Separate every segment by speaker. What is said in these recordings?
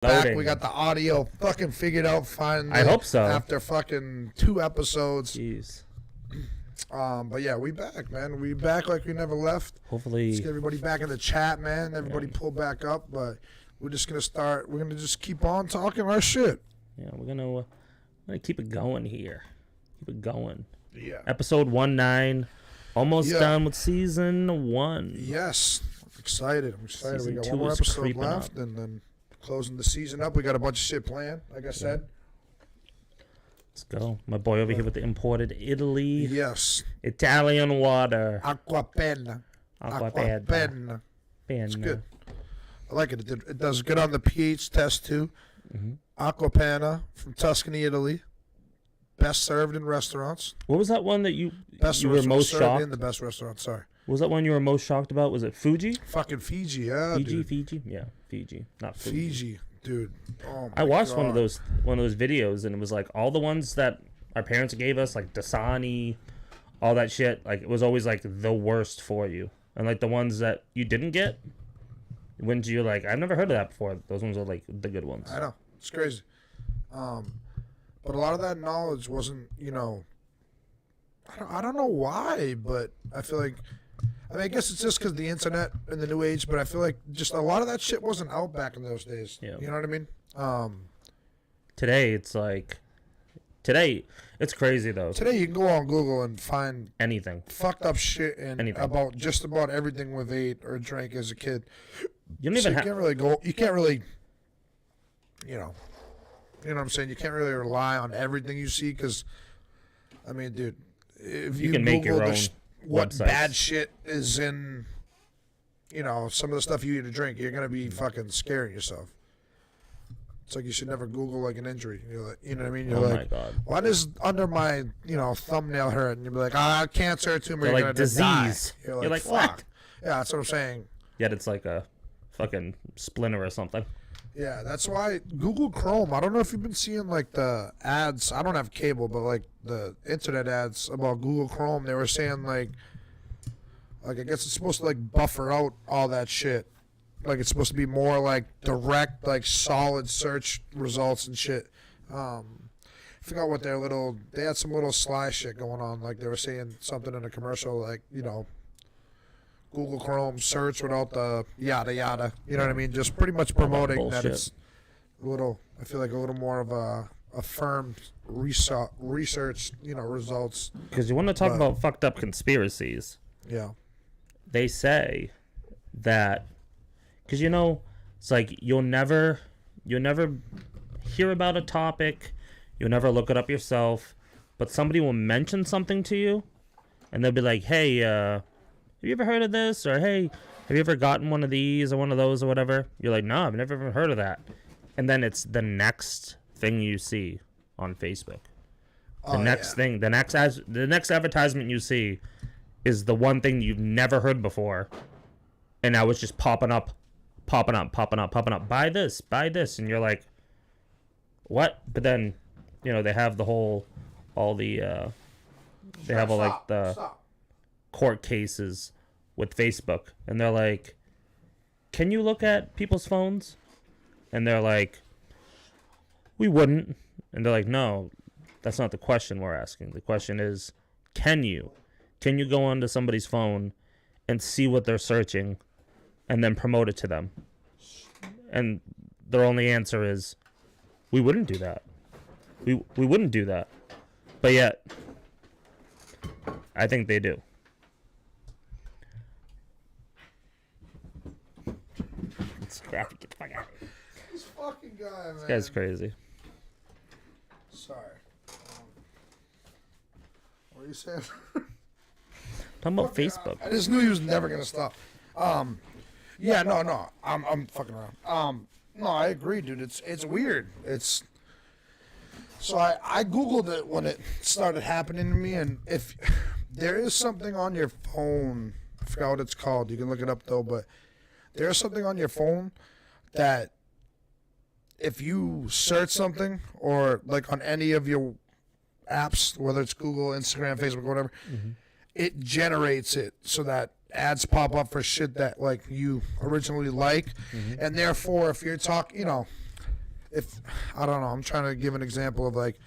Speaker 1: Back, we got the audio fucking figured out finally.
Speaker 2: I hope so.
Speaker 1: After fucking 2 episodes.
Speaker 2: Jeez.
Speaker 1: But yeah, we back, man. We back like we never left.
Speaker 2: Hopefully.
Speaker 1: Let's get everybody back in the chat, man. Everybody pull back up. But we're just gonna start. We're gonna just keep on talking our shit.
Speaker 2: Yeah, we're gonna keep it going here. Keep it going.
Speaker 1: Yeah.
Speaker 2: Episode 19. Almost done with season 1.
Speaker 1: Yes. I'm excited.
Speaker 2: Season
Speaker 1: we got
Speaker 2: 2
Speaker 1: one more
Speaker 2: is
Speaker 1: episode
Speaker 2: creeping
Speaker 1: left,
Speaker 2: up.
Speaker 1: and then closing the season up. We got a bunch of shit planned, like I said.
Speaker 2: Let's go. My boy over here with the imported Italy.
Speaker 1: Yes.
Speaker 2: Italian water.
Speaker 1: Aquapenna.
Speaker 2: Aquapenna.
Speaker 1: It's good. I like it. It does good on the pH test too. Mm-hmm. Aquapenna from Tuscany, Italy. Best served in restaurants.
Speaker 2: What was that one that you were most
Speaker 1: served
Speaker 2: shocked?
Speaker 1: In the best restaurant. Sorry.
Speaker 2: What was that one you were most shocked about? Was it Fuji?
Speaker 1: Fucking Fiji, yeah.
Speaker 2: Fiji? Yeah, Fiji. Not Fuji.
Speaker 1: Fiji, dude. Oh my
Speaker 2: I watched
Speaker 1: God.
Speaker 2: one of those videos, and it was like all the ones that our parents gave us, like Dasani, all that shit. Like it was always like the worst for you, and like the ones that you didn't get, when you're like, I've never heard of that before. Those ones are like the good ones.
Speaker 1: I know, it's crazy. But a lot of that knowledge wasn't, I don't know why, but I feel like, I guess it's just because the internet and the new age, but I feel like just a lot of that shit wasn't out back in those days.
Speaker 2: Yeah.
Speaker 1: You know what I mean?
Speaker 2: Today, it's like, it's crazy though.
Speaker 1: Today you can go on Google and find
Speaker 2: anything.
Speaker 1: Fucked up shit about just about everything we've ate or drank as a kid.
Speaker 2: You don't even
Speaker 1: you can't really, you know what I'm saying? You can't really rely on everything you see because, I mean, dude, if you
Speaker 2: can make your own
Speaker 1: what
Speaker 2: websites.
Speaker 1: Bad shit is in, some of the stuff you eat or drink, you're going to be fucking scaring yourself. It's like you should never Google like an injury. You're like, you know what I mean? You're
Speaker 2: my
Speaker 1: like,
Speaker 2: God.
Speaker 1: why does under my, thumbnail hurt? And you'll be like, cancer, tumor,
Speaker 2: They're
Speaker 1: you're
Speaker 2: like
Speaker 1: going to die.
Speaker 2: disease.
Speaker 1: You're
Speaker 2: You're
Speaker 1: like,
Speaker 2: like,
Speaker 1: fuck.
Speaker 2: what?
Speaker 1: Yeah, that's what I'm saying.
Speaker 2: Yet it's like a fucking splinter or something.
Speaker 1: Yeah, that's why Google Chrome, I don't know if you've been seeing like the ads. I don't have cable, but like the internet ads about Google Chrome, they were saying like I guess it's supposed to like buffer out all that shit. Like it's supposed to be more like direct, like solid search results and shit. I forgot what they had some little sly shit going on. Like they were saying something in a commercial like, Google Chrome search without the yada yada. You know what I mean? Just pretty much promoting that it's I feel like a little more of a firm research, results.
Speaker 2: Because you want to talk about fucked up conspiracies.
Speaker 1: Yeah.
Speaker 2: They say that, because it's like you'll never hear about a topic, you'll never look it up yourself, but somebody will mention something to you, and they'll be like, hey, have you ever heard of this? Or, hey, have you ever gotten one of these or one of those or whatever? You're like, no, I've never even heard of that. And then it's the next thing you see on Facebook. The next advertisement you see is the one thing you've never heard before. And now it's just popping up. Buy this. And you're like, what? But then, they have the court cases with Facebook, and they're like, can you look at people's phones? And they're like, we wouldn't. And they're like, no, that's not the question we're asking. The question is, can you go onto somebody's phone and see what they're searching and then promote it to them? And their only answer is, we wouldn't do that. We wouldn't do that. But yet, I think they do. It's graphic. Get the fuck out of here.
Speaker 1: This fucking guy, man.
Speaker 2: This guy's crazy.
Speaker 1: Sorry. What are you saying?
Speaker 2: Talking about Facebook.
Speaker 1: I just knew he was never gonna stop. Yeah, no. I'm fucking around. No, I agree, dude. It's weird. So I Googled it when it started happening to me, and if there is something on your phone, I forgot what it's called. You can look it up though, but there's something on your phone that if you search something or like on any of your apps, whether it's Google, Instagram, Facebook, whatever, it generates it so that ads pop up for shit that like you originally like, and therefore if you're talking, if I don't know, I'm trying to give an example of like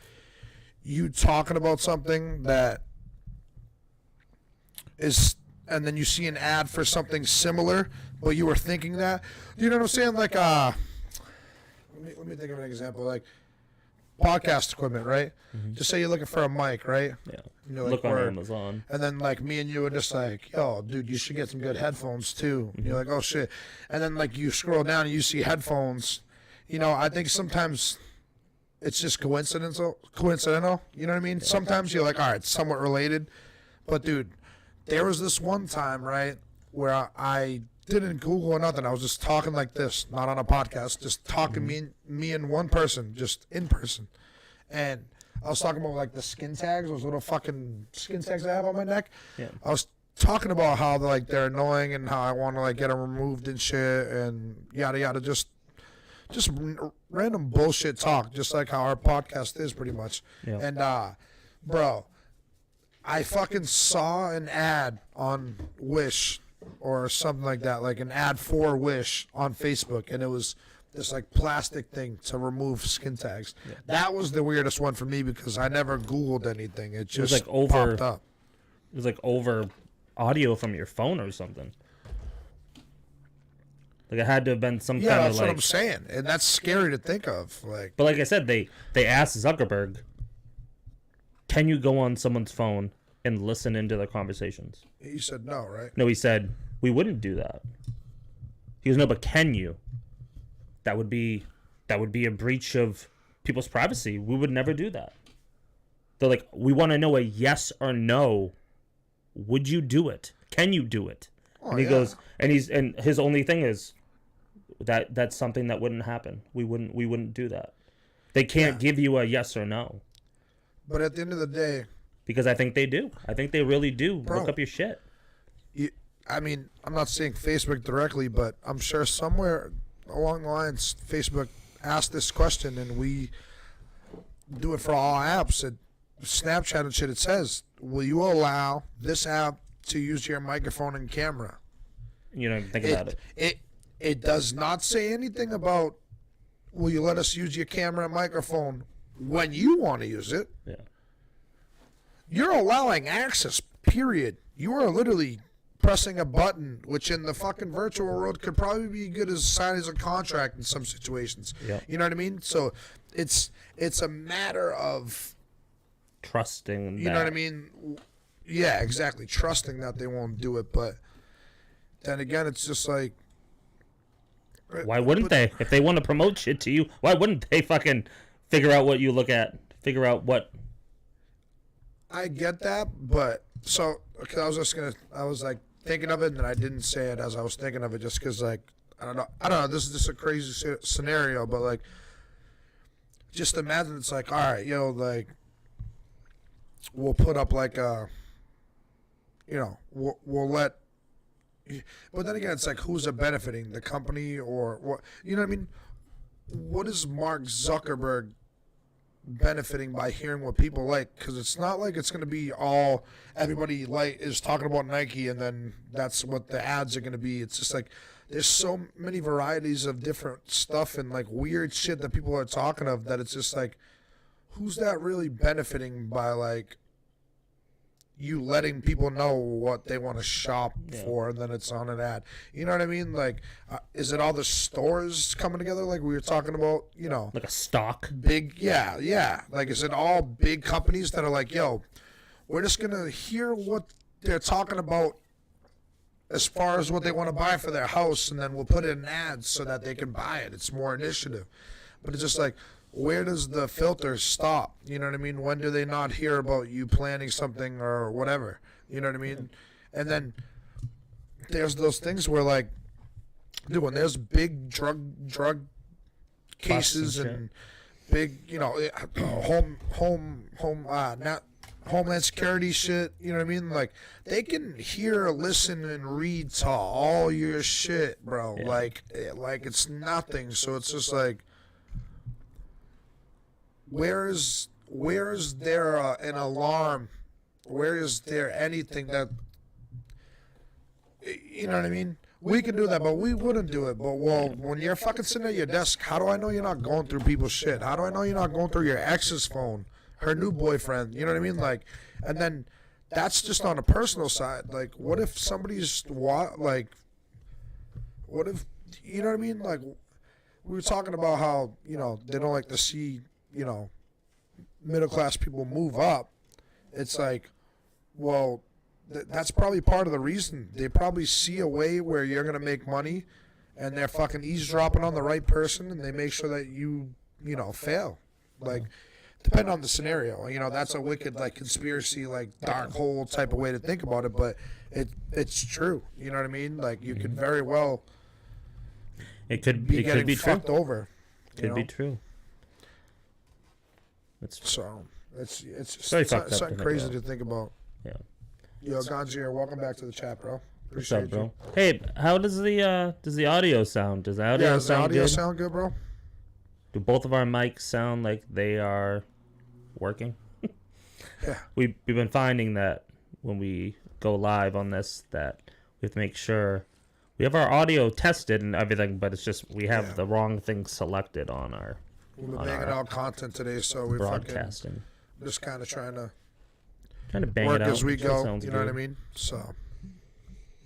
Speaker 1: you talking about something that is, and then you see an ad for something similar, but you were thinking that. You know what I'm saying? Like, let me think of an example. Like podcast equipment, right? Just say you're looking for a mic, right?
Speaker 2: Yeah.
Speaker 1: You know, like,
Speaker 2: Look on
Speaker 1: word.
Speaker 2: Amazon.
Speaker 1: And then like me and you were just like, yo, dude, you should get some good headphones too. And you're like, oh shit. And then like you scroll down and you see headphones. You know, I think sometimes it's just coincidental. You know what I mean? Sometimes you're like, all right, it's somewhat related. But dude, there was this one time, right, where I didn't Google or nothing. I was just talking like this, not on a podcast, just talking me and one person, just in person. And I was talking about like the skin tags, those little fucking skin tags I have on my neck.
Speaker 2: Yeah.
Speaker 1: I was talking about how like they're annoying and how I want to like get them removed and shit and yada yada, just random bullshit talk, just like how our podcast is pretty much.
Speaker 2: Yeah.
Speaker 1: And bro, I fucking saw an ad on Wish or something like that, like an ad for Wish on Facebook, and it was this like plastic thing to remove skin tags. Yeah. That was the weirdest one for me because I never Googled anything. It just
Speaker 2: like over,
Speaker 1: popped up.
Speaker 2: It was like over audio from your phone or something. Like it had to have been some kind of
Speaker 1: that's
Speaker 2: like.
Speaker 1: what I'm saying, and that's scary to think of. Like,
Speaker 2: But like I said, they asked Zuckerberg, "Can you go on someone's phone and listen into their conversations?"
Speaker 1: he said no, right?
Speaker 2: No, he said we wouldn't do that. He goes, "No, but can you? That would be a breach of people's privacy. We would never do that." They're like, "We want to know a yes or no. Would you do it? Can you do it?"
Speaker 1: Oh,
Speaker 2: and he
Speaker 1: yeah.
Speaker 2: goes, and his only thing is that's something that wouldn't happen. We wouldn't do that. They can't give you a yes or no.
Speaker 1: But at the end of the day,
Speaker 2: Because I think they do. I think they really do.
Speaker 1: Bro.
Speaker 2: Look up your shit.
Speaker 1: I mean, I'm not saying Facebook directly, but I'm sure somewhere along the lines, Facebook asked this question, and we do it for all apps. Snapchat and shit, it says, will you allow this app to use your microphone and camera?
Speaker 2: You know, think about it.
Speaker 1: It does not say anything about, will you let us use your camera and microphone when you want to use it?
Speaker 2: Yeah.
Speaker 1: You're allowing access, period. You are literally pressing a button, which in the fucking virtual world could probably be good as signing as a contract in some situations.
Speaker 2: Yeah.
Speaker 1: You know what I mean? So it's a matter of,
Speaker 2: Trusting
Speaker 1: you know what I mean? Yeah, exactly. Trusting that they won't do it. But then again, it's just like,
Speaker 2: Why wouldn't they? If they want to promote shit to you, why wouldn't they fucking figure out what you look at? Figure out what.
Speaker 1: I get that, but so okay, I was like thinking of it, and then I didn't say it as I was thinking of it, just because like I don't know. This is just a crazy scenario, but like, just imagine it's like, all right, like we'll put up like we'll let. But then again, it's like, who's it benefiting? The company or what? You know what I mean? What is Mark Zuckerberg benefiting by hearing what people like? Because it's not like it's going to be all everybody like is talking about Nike and then that's what the ads are going to be. It's just like there's so many varieties of different stuff and like weird shit that people are talking of that it's just like, who's that really benefiting by like you letting people know what they want to shop for, and then it's on an ad. You know what I mean? Like, is it all the stores coming together like we were talking about,
Speaker 2: Like a stock?
Speaker 1: big, yeah. Like, is it all big companies that are like, yo, we're just going to hear what they're talking about as far as what they want to buy for their house, and then we'll put it in ads so that they can buy it. It's more initiative. But it's just like, where does the filter stop? You know what I mean? When do they not hear about you planning something or whatever? You know what I mean? And then there's those things where like, dude, when there's big drug cases and big, not Homeland Security shit, you know what I mean? Like, they can hear, listen, and read to all your shit, bro.
Speaker 2: Yeah.
Speaker 1: Like it's nothing. So it's just like, where is there an alarm? Where is there anything that, you know what I mean? We can do that, but we wouldn't do it. But well, when you're fucking sitting at your desk, how do I know you're not going through people's shit? How do I know you're not going through your ex's phone, her new boyfriend? You know what I mean? Like, and then that's just on a personal side. Like, what if somebody's what if you know what I mean? Like, we were talking about how they don't like to see middle class people move up. It's like, well, that's probably part of the reason. They probably see a way where you're going to make money and they're fucking eavesdropping on the right person and they make sure that you fail. Like, depending on the scenario, that's a wicked, like, conspiracy, like, dark hole type of way to think about it, but it's true. You know what I mean? Like, you could very well
Speaker 2: it could
Speaker 1: be
Speaker 2: true.
Speaker 1: fucked over.
Speaker 2: Could be true.
Speaker 1: So it's just
Speaker 2: very fucked up
Speaker 1: something
Speaker 2: to think
Speaker 1: crazy
Speaker 2: about.
Speaker 1: to think about.
Speaker 2: Yeah.
Speaker 1: Yo, Gonzier, welcome back to the chat, bro.
Speaker 2: What's
Speaker 1: Appreciate
Speaker 2: up, bro?
Speaker 1: you.
Speaker 2: Hey, how does the audio sound? Does the audio
Speaker 1: Does the
Speaker 2: sound
Speaker 1: audio
Speaker 2: good?
Speaker 1: sound good, bro?
Speaker 2: Do both of our mics sound like they are working?
Speaker 1: Yeah.
Speaker 2: We've been finding that when we go live on this, that we have to make sure we have our audio tested and everything, but it's just we have the wrong thing selected on our
Speaker 1: We've been
Speaker 2: on
Speaker 1: banging
Speaker 2: our
Speaker 1: out content today, so we fucking
Speaker 2: broadcasting.
Speaker 1: just kind of trying to
Speaker 2: Bang
Speaker 1: work
Speaker 2: it out.
Speaker 1: as we
Speaker 2: It
Speaker 1: go.
Speaker 2: sounds
Speaker 1: You know what I
Speaker 2: good.
Speaker 1: mean? So,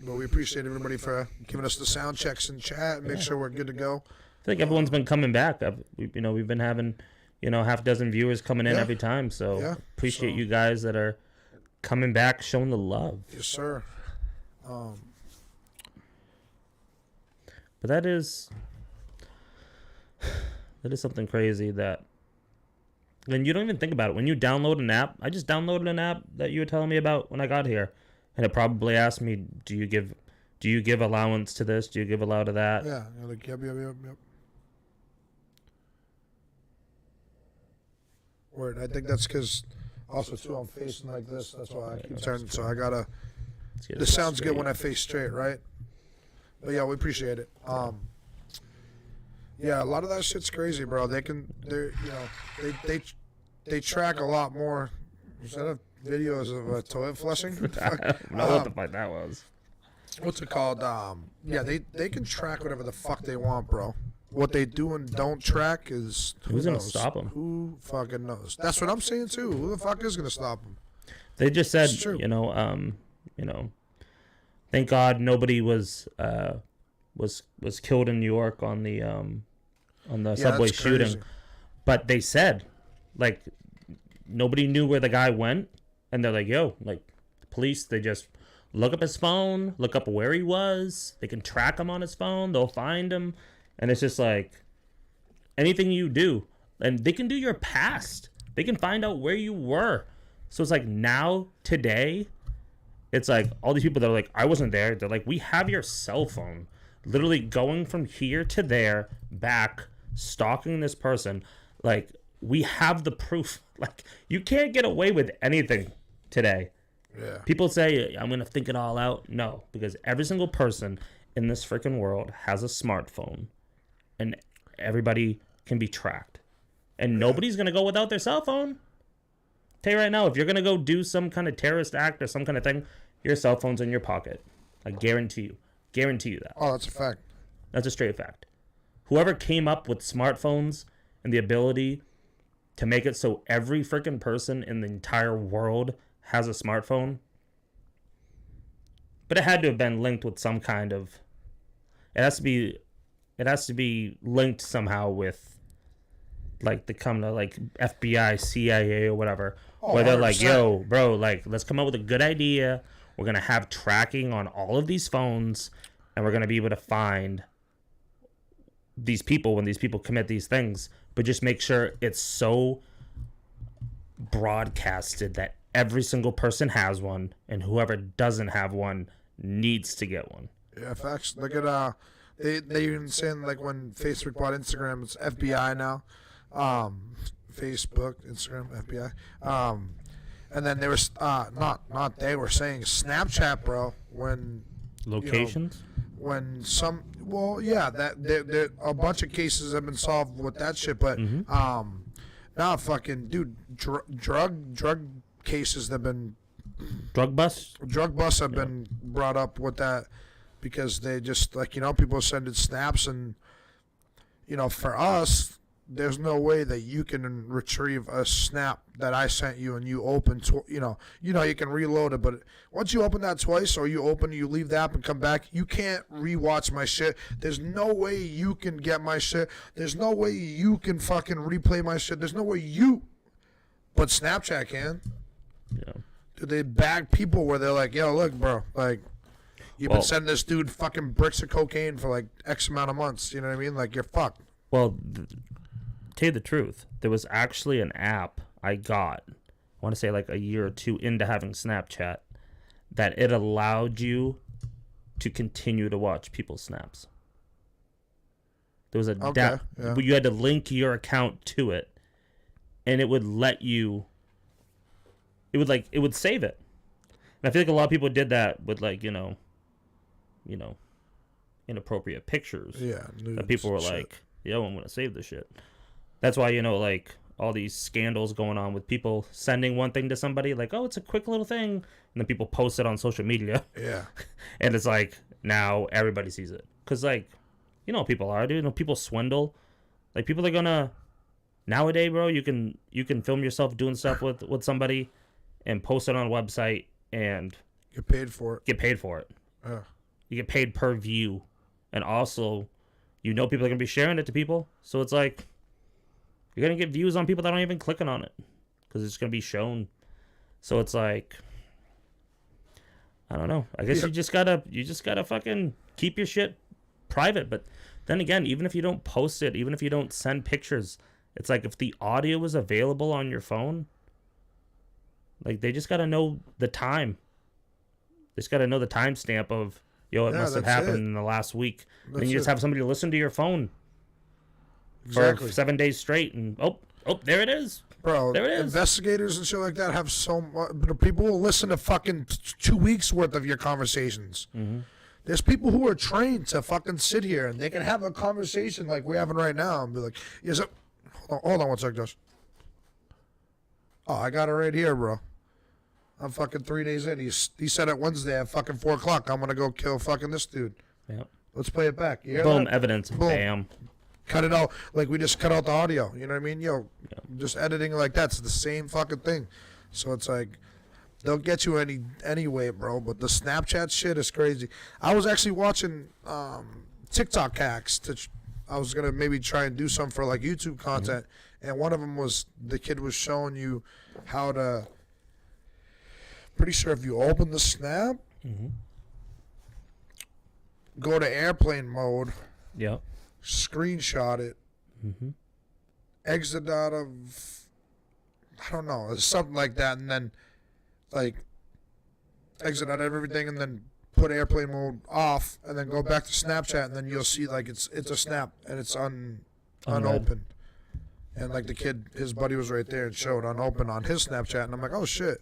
Speaker 1: but we appreciate everybody for giving us the sound checks in chat and make sure we're good to go.
Speaker 2: I think everyone's been coming back. We've been having, half dozen viewers coming in
Speaker 1: Yeah.
Speaker 2: every time. So
Speaker 1: Yeah.
Speaker 2: appreciate
Speaker 1: So-
Speaker 2: you guys that are coming back, showing the love.
Speaker 1: Yes, sir.
Speaker 2: But that is something crazy that, and you don't even think about it. When you download an app, I just downloaded an app that you were telling me about when I got here, and it probably asked me, do you give allowance to this? Do you give allow to that?
Speaker 1: Yeah. You're like, yep. Word. I think that's because also too I'm facing like this. That's why I keep turning. So I gotta.
Speaker 2: Let's get
Speaker 1: This
Speaker 2: it
Speaker 1: sounds good
Speaker 2: straight.
Speaker 1: when I face straight, right? But yeah, we appreciate it. Yeah, a lot of that shit's crazy, bro. They track a lot more. Is that a videos of toilet flushing?
Speaker 2: I don't know what the fuck that was.
Speaker 1: What's it called? Yeah, they can track whatever the fuck they want, bro. What they do and don't track is
Speaker 2: Who's gonna
Speaker 1: knows?
Speaker 2: stop 'em?
Speaker 1: Who fucking knows? That's what I'm saying too. Who the fuck is gonna stop them?
Speaker 2: They just said,
Speaker 1: It's true.
Speaker 2: Thank God nobody was killed in New York on the subway
Speaker 1: that's
Speaker 2: shooting.
Speaker 1: crazy.
Speaker 2: But they said, like, nobody knew where the guy went, and they're like, yo, like, the police, they just look up his phone, look up where he was, they can track him on his phone, they'll find him, and it's just like, anything you do, and they can do your past, they can find out where you were. So it's like, now, today, it's like, all these people that are like, I wasn't there, they're like, we have your cell phone, literally going from here to there, back, stalking this person, like, we have the proof. Like, you can't get away with anything today.
Speaker 1: Yeah.
Speaker 2: People say, I'm going to think it all out. No, because every single person in this freaking world has a smartphone, and everybody can be tracked. And nobody's going to go without their cell phone. Tell you right now, if you're going to go do some kind of terrorist act or some kind of thing, your cell phone's in your pocket. I guarantee you. Guarantee you that.
Speaker 1: Oh, that's a fact.
Speaker 2: That's a straight fact. Whoever came up with smartphones and the ability to make it so every freaking person in the entire world has a smartphone, but it had to have been linked with some kind of. It has to be linked somehow with, like, the kind of like FBI, CIA, or whatever, where they're like,
Speaker 1: 100%.
Speaker 2: yo, bro, like, let's come up with a good idea. We're gonna have tracking on all of these phones, and we're gonna be able to find these people when these people commit these things, but just make sure it's so broadcasted that every single person has one, and whoever doesn't have one needs to get one.
Speaker 1: Yeah, facts. Look at they even saying, like, when Facebook bought Instagram, it's FBI now. Facebook, Instagram, FBI. And then they were they were saying Snapchat, bro. When
Speaker 2: Locations?
Speaker 1: when some that there a bunch of cases have been solved with that shit, but now fucking dude, drug cases have been
Speaker 2: Drug busts?
Speaker 1: drug busts have been brought up with that because they just like people sending snaps and for us there's no way that you can retrieve a snap that I sent you and you open to you can reload it, but once you open that twice or you leave the app and come back, you can't rewatch my shit. There's no way you can get my shit. There's no way you can fucking replay my shit. There's no way but Snapchat can.
Speaker 2: Yeah.
Speaker 1: Dude, they bag people where they're like, yo, look, bro, like you've been sending this dude fucking bricks of cocaine for like X amount of months. You know what I mean? Like, you're fucked.
Speaker 2: Well, tell you the truth, there was actually an app I got, I want to say like a year or two into having Snapchat, that it allowed you to continue to watch people's snaps. There was you had to link your account to it, and it would let you, it would save it. And I feel like a lot of people did that with like, inappropriate pictures.
Speaker 1: Yeah.
Speaker 2: That people were like, yo, I'm going to save this shit. That's why, like, all these scandals going on with people sending one thing to somebody, like, oh, it's a quick little thing, and then people post it on social media.
Speaker 1: Yeah.
Speaker 2: And it's like, now everybody sees it. Because, like, people are, dude. People swindle. Like, people are going to, nowadays, bro, you can film yourself doing stuff with somebody and post it on a website and
Speaker 1: get paid for it.
Speaker 2: Yeah. You get paid per view. And also, people are going to be sharing it to people. So it's like, you're going to get views on people that aren't even clicking on it because it's going to be shown. So it's like, I don't know. I guess you just gotta fucking keep your shit private. But then again, even if you don't post it, even if you don't send pictures, it's like if the audio is available on your phone, like they just got to know the time. They just got to know the timestamp of, it must have happened in the last week. Then you just have somebody listen to your phone for 7 days straight, and there it is,
Speaker 1: bro.
Speaker 2: There it is.
Speaker 1: Investigators and shit like that have so much. People will listen to fucking 2 weeks worth of your conversations.
Speaker 2: Mm-hmm.
Speaker 1: There's people who are trained to fucking sit here and they can have a conversation like we're having right now and be like, yes, hold on 1 sec, Josh. Oh, I got it right here, bro. I'm fucking 3 days in. He said it Wednesday at fucking 4 o'clock. I'm gonna go kill fucking this dude.
Speaker 2: Yep.
Speaker 1: Let's play it back. You hear
Speaker 2: Boom,
Speaker 1: that?
Speaker 2: evidence.
Speaker 1: Boom.
Speaker 2: Bam.
Speaker 1: Cut it out like we just cut out the audio. You know what I mean? Just editing like that's the same fucking thing. So it's like they'll get you anyway, bro. But the Snapchat shit is crazy. I was actually watching TikTok hacks. I was gonna maybe try and do some for like YouTube content, and one of them was the kid was showing you how to. Pretty sure if you open the snap, go to airplane mode.
Speaker 2: Yep.
Speaker 1: Screenshot it, exit out of, I don't know, something like that, and then like exit out of everything, and then put airplane mode off, and then go back to Snapchat, and then you'll see like it's a snap and it's unopened, and like the kid, his buddy was right there and showed unopened on his Snapchat, and I'm like, oh shit.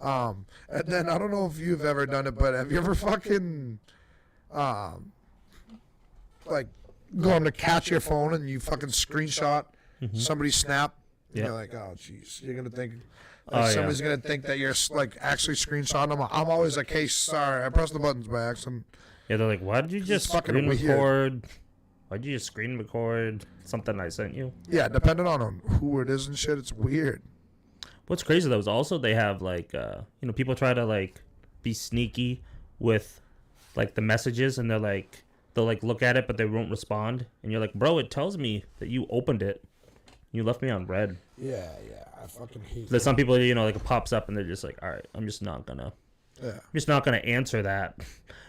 Speaker 1: And then I don't know if you've ever done it, but have you ever fucking like going to catch your phone and you fucking screenshot somebody's snap?
Speaker 2: Yeah.
Speaker 1: You're like, oh jeez, you're gonna think somebody's gonna think that you're like actually screenshotting them. I'm always like, hey, sorry, I pressed the buttons by accident.
Speaker 2: Yeah, they're like, why did you just screen record? Why'd you just screen record something I sent you?
Speaker 1: Yeah, depending on who it is and shit, it's weird.
Speaker 2: What's crazy though is also they have like people try to like be sneaky with like the messages, and they'll like look at it but they won't respond, and you're like, bro, it tells me that you opened it, you left me on red.
Speaker 1: Yeah, I fucking hate.
Speaker 2: There's some people like it pops up and they're just like, all right, I'm just not gonna answer that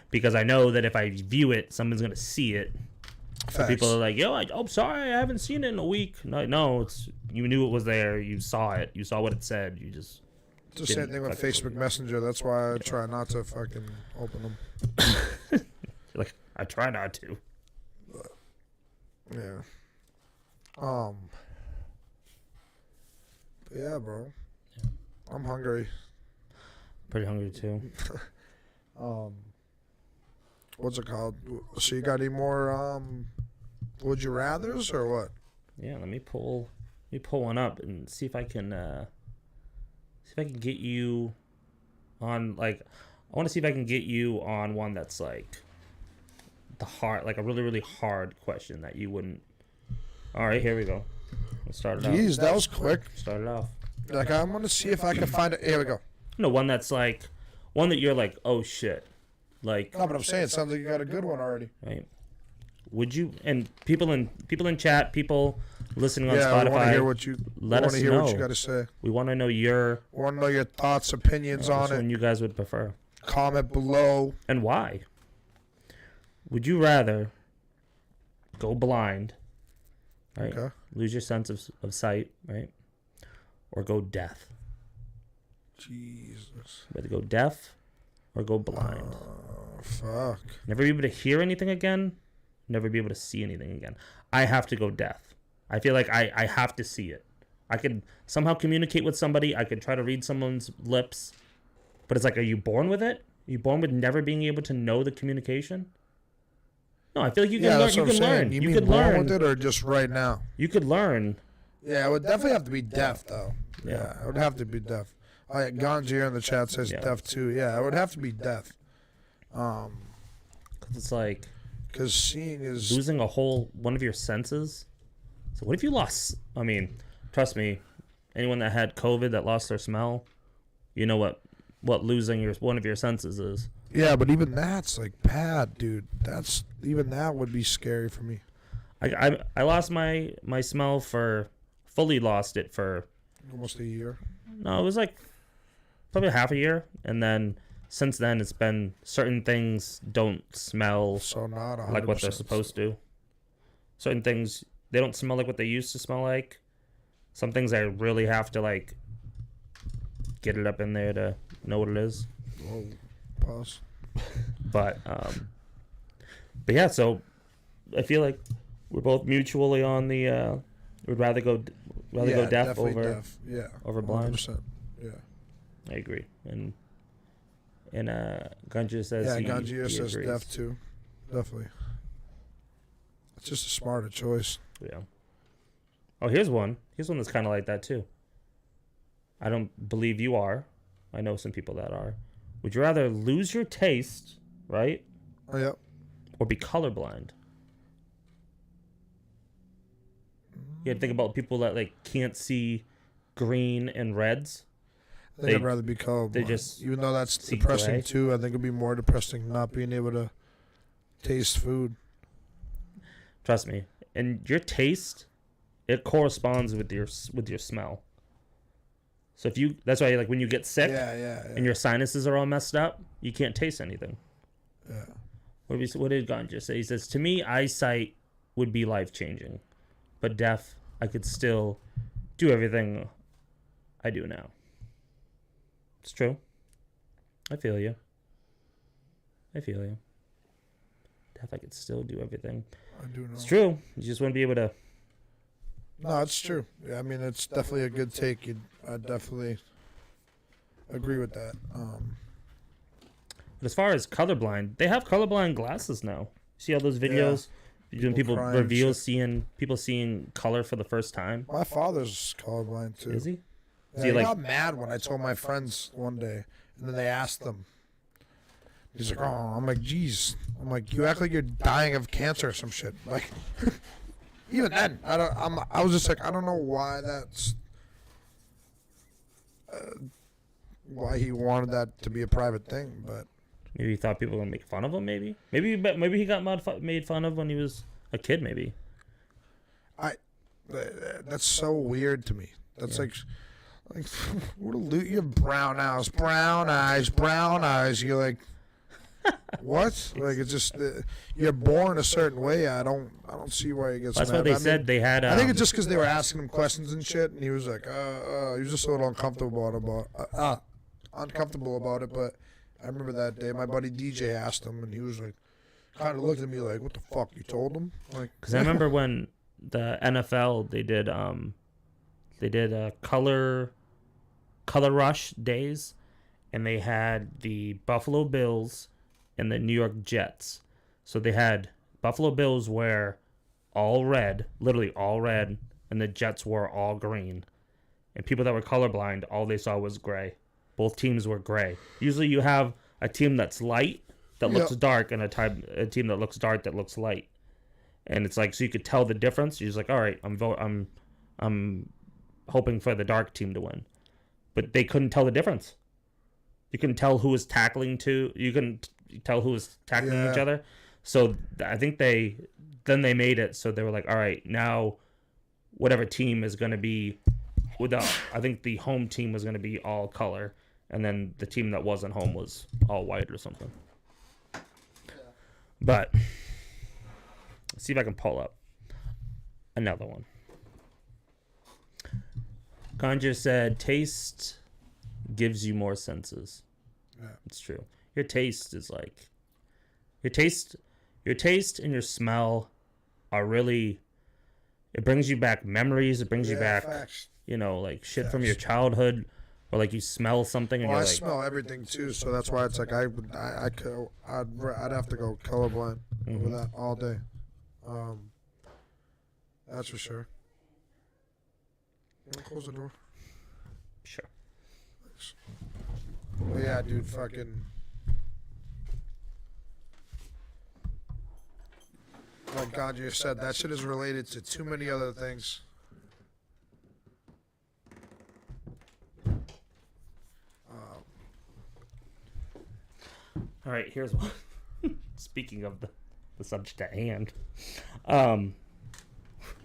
Speaker 2: because I know that if I view it, someone's gonna see it. So people are like, yo, I'm sorry, I haven't seen it in a week. No, you knew it was there. You saw it. You saw what it said. You just.
Speaker 1: It's the same thing with Facebook Messenger. That's why I try not to fucking open them.
Speaker 2: Like, I try not to.
Speaker 1: Yeah. Yeah, bro.
Speaker 2: Yeah.
Speaker 1: I'm hungry.
Speaker 2: Pretty hungry too.
Speaker 1: What's it called? So you got any more would you rathers or what?
Speaker 2: Yeah, let me pull one up and see if I can get you on, like, I want to see if I can get you on one that's like the hard, like a really, really hard question that you wouldn't. All right, here we go. Let's start it
Speaker 1: Jeez, that was quick.
Speaker 2: Start it off.
Speaker 1: Like, I'm gonna see if I can find it. Here we go.
Speaker 2: No, one that's like, one that you're like, oh shit, like,
Speaker 1: No, but I'm saying it sounds like you got a good one already.
Speaker 2: right? Would you, and people in chat, people listening on
Speaker 1: Yeah, I want to
Speaker 2: Spotify,
Speaker 1: hear what you
Speaker 2: let us
Speaker 1: hear
Speaker 2: know.
Speaker 1: what you got to say.
Speaker 2: We want to know your
Speaker 1: Want to know your thoughts, opinions
Speaker 2: which
Speaker 1: on
Speaker 2: one
Speaker 1: it.
Speaker 2: you guys would prefer
Speaker 1: Comment below.
Speaker 2: and why. Would you rather go blind, right?
Speaker 1: Okay.
Speaker 2: Lose your sense of sight, right? Or go deaf?
Speaker 1: Jesus.
Speaker 2: Whether go deaf or go blind.
Speaker 1: Fuck.
Speaker 2: Never be able to hear anything again. Never be able to see anything again. I have to go deaf. I feel like I have to see it. I could somehow communicate with somebody. I could try to read someone's lips. But it's like, are you born with it? Are you born with never being able to know the communication? No, I feel like you can learn.
Speaker 1: That's
Speaker 2: You
Speaker 1: what I'm
Speaker 2: can
Speaker 1: saying.
Speaker 2: learn.
Speaker 1: You
Speaker 2: You
Speaker 1: mean
Speaker 2: could
Speaker 1: born
Speaker 2: learn.
Speaker 1: with it or just right now?
Speaker 2: You could learn.
Speaker 1: Yeah, it would definitely have to be deaf, though.
Speaker 2: Yeah.
Speaker 1: Yeah, it would have to be deaf. Oh, yeah, Ganji in the chat says
Speaker 2: Yeah.
Speaker 1: deaf, too. Yeah, it would have to be deaf.
Speaker 2: 'Cause it's like
Speaker 1: Because seeing is...
Speaker 2: losing a whole one of your senses. So what if you lost? I mean, trust me, anyone that had COVID that lost their smell, you know what losing one of your senses is.
Speaker 1: Yeah, but even that's, like, bad, dude. Even that would be scary for me.
Speaker 2: I lost my smell fully lost it for,
Speaker 1: Almost a year.
Speaker 2: no, it was like probably half a year, and then since then it's been certain things don't smell
Speaker 1: So not 100%.
Speaker 2: like what they're supposed to. Certain things, they don't smell like what they used to smell like. Some things I really have to like get it up in there to know what it is.
Speaker 1: Whoa, pause.
Speaker 2: But yeah, so I feel like we're both mutually on the we'd rather go deaf
Speaker 1: definitely
Speaker 2: over
Speaker 1: deaf. Yeah,
Speaker 2: over blind.
Speaker 1: 100%. Yeah.
Speaker 2: I agree. And Ganji says
Speaker 1: Yeah,
Speaker 2: he
Speaker 1: Ganji says
Speaker 2: agrees.
Speaker 1: deaf, too. Definitely. It's just a smarter choice.
Speaker 2: Yeah. Oh, here's one. Here's one that's kind of like that too. I don't believe you are. I know some people that are. Would you rather lose your taste, right,
Speaker 1: Oh, yeah.
Speaker 2: or be colorblind? You had to think about people that like can't see green and reds.
Speaker 1: I think
Speaker 2: They-
Speaker 1: I'd rather be colorblind.
Speaker 2: they just
Speaker 1: Even though that's
Speaker 2: see
Speaker 1: depressing
Speaker 2: gray.
Speaker 1: too, I think it'd be more depressing not being able to taste food.
Speaker 2: Trust me. And your taste, it corresponds with your smell. So if you, that's why like when you get sick
Speaker 1: Yeah.
Speaker 2: and your sinuses are all messed up, you can't taste anything.
Speaker 1: Yeah.
Speaker 2: What did Ganja say? He says, to me, eyesight would be life-changing. But deaf, I could still do everything I do now. It's true. I feel you. Deaf, I could still do everything.
Speaker 1: I do know.
Speaker 2: It's true. You just wouldn't be able to...
Speaker 1: No, it's true. Yeah, I mean, it's definitely a good take. I definitely agree with that.
Speaker 2: But as far as colorblind, they have colorblind glasses now. See all those videos? Doing people
Speaker 1: crying,
Speaker 2: reveals, people seeing color for the first time.
Speaker 1: My father's colorblind too.
Speaker 2: Is he?
Speaker 1: Yeah,
Speaker 2: Is he
Speaker 1: he
Speaker 2: like-
Speaker 1: got mad when I told my friends one day, and then they asked him. He's like, "Oh," I'm like, "Geez," I'm like, "You act like you're dying of cancer or some shit." Like, even then, I was just like, I don't know why that's, why he wanted that to be a private thing, but
Speaker 2: Maybe he thought people were gonna make fun of him. Maybe he got made fun of when he was a kid. Maybe.
Speaker 1: that's so weird to me. That's like what a loot. You have brown eyes. You're like, what? Like it's just you're born a certain way. I don't see why he gets
Speaker 2: That's
Speaker 1: mad.
Speaker 2: what they
Speaker 1: I mean,
Speaker 2: said. They had.
Speaker 1: I think it's just because they were asking him questions and shit, and he was like, he was just a little uncomfortable about it. But I remember that day, my buddy DJ asked him, and he was like, kind of looked at me like, "What the fuck? You told him?" Like,
Speaker 2: because I remember when the NFL they did color rush days, and they had the Buffalo Bills and the New York Jets. So they had Buffalo Bills wear all red, literally all red, and the Jets wore all green. And people that were colorblind, all they saw was gray. Both teams were gray. Usually you have a team that's light that looks
Speaker 1: Yep.
Speaker 2: dark and a team that looks dark that looks light. And it's like, so you could tell the difference. You're just like, all right, I'm hoping for the dark team to win, but they couldn't tell the difference. You couldn't tell who was tackling to. You couldn't tell who was tackling each other. So I think they made it so they were like, all right, now whatever team is going to be without. I think the home team was going to be all color, and then the team that wasn't home was all white or something. But let's see if I can pull up another one. Conjure said, taste gives you more senses.
Speaker 1: Yeah.
Speaker 2: It's true. Your taste is like your taste and your smell are really, it brings you back memories. It brings you back,
Speaker 1: facts.
Speaker 2: Like shit from your childhood, or like you smell something and
Speaker 1: Well,
Speaker 2: you're
Speaker 1: I
Speaker 2: like,
Speaker 1: smell everything too, so that's why it's like I'd have to go colorblind over that all day. That's for sure. You wanna close the door?
Speaker 2: sure.
Speaker 1: But yeah, dude, fucking. Like God, you said, that shit is related to too many other things.
Speaker 2: All right, here's one. Speaking of the subject at hand,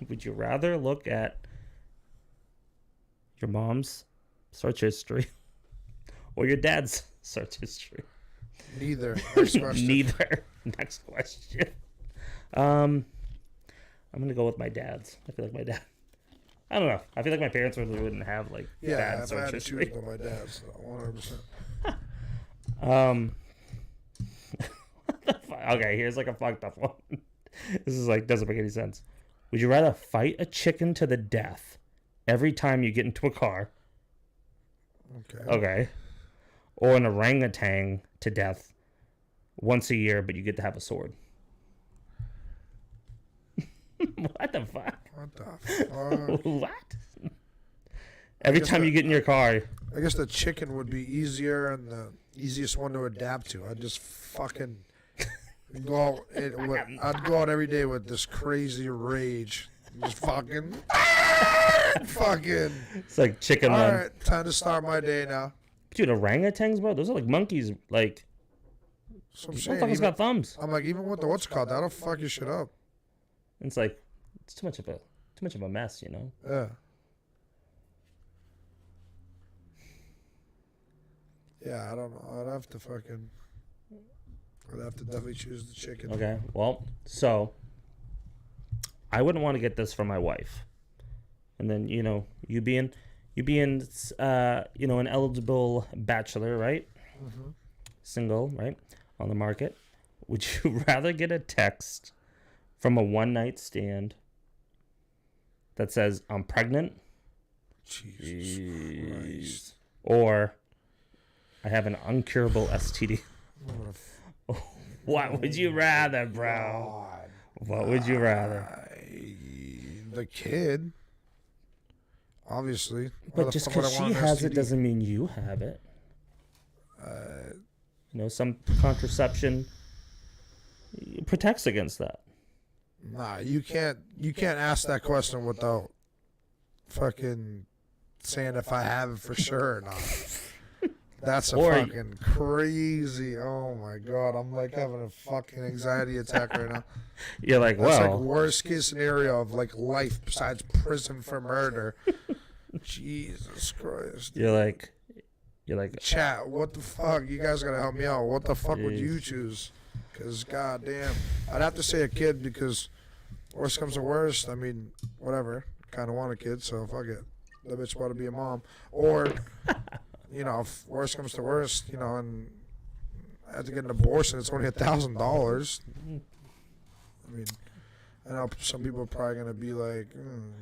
Speaker 2: would you rather look at your mom's search history or your dad's search history?
Speaker 1: Neither. Next question.
Speaker 2: Neither. Next question. I'm gonna go with my dad's. I feel like my dad. I don't know. I feel like my parents really wouldn't have like
Speaker 1: Yeah,
Speaker 2: bad
Speaker 1: if I
Speaker 2: search
Speaker 1: had to
Speaker 2: history.
Speaker 1: choose with my dad, so 100%.
Speaker 2: What the fuck? Okay, here's like a fucked up one. This is like doesn't make any sense. Would you rather fight a chicken to the death every time you get into a car? Okay. Or an orangutan to death once a year, but you get to have a sword. What the fuck?
Speaker 1: What the fuck?
Speaker 2: What? Every time you get in your car.
Speaker 1: I guess the chicken would be easier and the easiest one to adapt to. I'd just fucking go out. I'd go out every day with this crazy rage. Just fucking. Fucking.
Speaker 2: It's like chicken
Speaker 1: All
Speaker 2: run.
Speaker 1: right, time to start my day now.
Speaker 2: Dude, orangutans, bro, those are like monkeys. Like,
Speaker 1: So I'm saying,
Speaker 2: motherfuckers
Speaker 1: even,
Speaker 2: got thumbs.
Speaker 1: I'm like, even with the what's it called, that'll fuck your shit up.
Speaker 2: It's like, it's too much of a mess, you know?
Speaker 1: Yeah. Yeah, I don't know. I'd have to definitely choose the chicken.
Speaker 2: Okay, well, so I wouldn't want to get this for my wife. And then, you being an eligible bachelor, right?
Speaker 1: Mm-hmm.
Speaker 2: Single, right? On the market. Would you rather get a text from a one-night stand that says, I'm pregnant?
Speaker 1: Jesus Christ.
Speaker 2: Or I have an uncurable STD? What would you rather, bro? What would you rather?
Speaker 1: The kid. Obviously. Why
Speaker 2: But
Speaker 1: the
Speaker 2: just
Speaker 1: fuck would I
Speaker 2: because
Speaker 1: want
Speaker 2: she
Speaker 1: an
Speaker 2: has it
Speaker 1: STD?
Speaker 2: doesn't mean you have it. Some contraception protects against that.
Speaker 1: Nah, you can't ask that question without fucking saying if I have it for sure or not. That's a
Speaker 2: Or-
Speaker 1: fucking crazy. Oh my god, I'm like having a fucking anxiety attack right now.
Speaker 2: You're like,
Speaker 1: That's
Speaker 2: well,
Speaker 1: like worst case scenario of like life besides prison for murder. Jesus Christ.
Speaker 2: you're like,
Speaker 1: Chat, what the fuck? You guys gotta help me out. What the fuck would you
Speaker 2: Jeez.
Speaker 1: choose? Because goddamn, I'd have to say a kid because worst comes to worst. I mean, whatever. Kind of want a kid, so fuck it. The bitch about to be a mom. Or, if worst comes to worst, and I have to get an abortion. It's only $1,000. I mean, I know some people are probably gonna be like,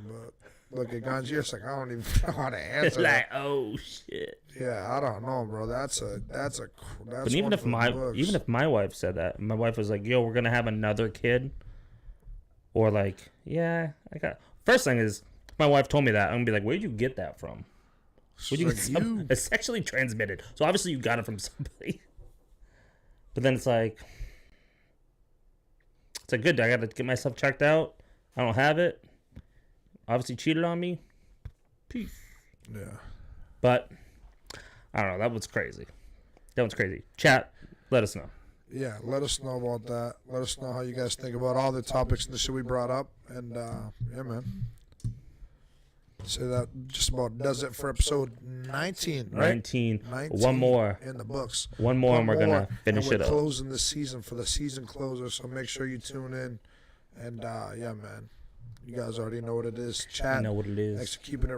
Speaker 1: but look at Ganji. It's like I don't even know how to answer that.
Speaker 2: like, oh shit.
Speaker 1: Yeah, I don't know, bro. That's
Speaker 2: But even
Speaker 1: one
Speaker 2: if
Speaker 1: for the books.
Speaker 2: my wife said that, my wife was like, "Yo, we're gonna have another kid," or like, "Yeah, I got." First thing is, my wife told me that. I'm gonna be like, "Where'd you get that from? Where'd you
Speaker 1: Like
Speaker 2: get It's sexually transmitted, so obviously you got it from somebody." But then it's like good. I got to get myself checked out. I don't have it. Obviously cheated on me. Peace.
Speaker 1: Yeah.
Speaker 2: But I don't know. That was crazy. Chat, let us know.
Speaker 1: Yeah, let us know about that. Let us know how you guys think about all the topics and the shit we brought up. And, yeah, man. So that just about does it for episode 19, right?
Speaker 2: 19. One more.
Speaker 1: In the books.
Speaker 2: One more, and we're going to finish it
Speaker 1: we're
Speaker 2: up.
Speaker 1: closing the season for the season closer, so make sure you tune in. And, yeah, man. You guys already know what it is. Chat.
Speaker 2: You know what it is.
Speaker 1: Thanks for keeping it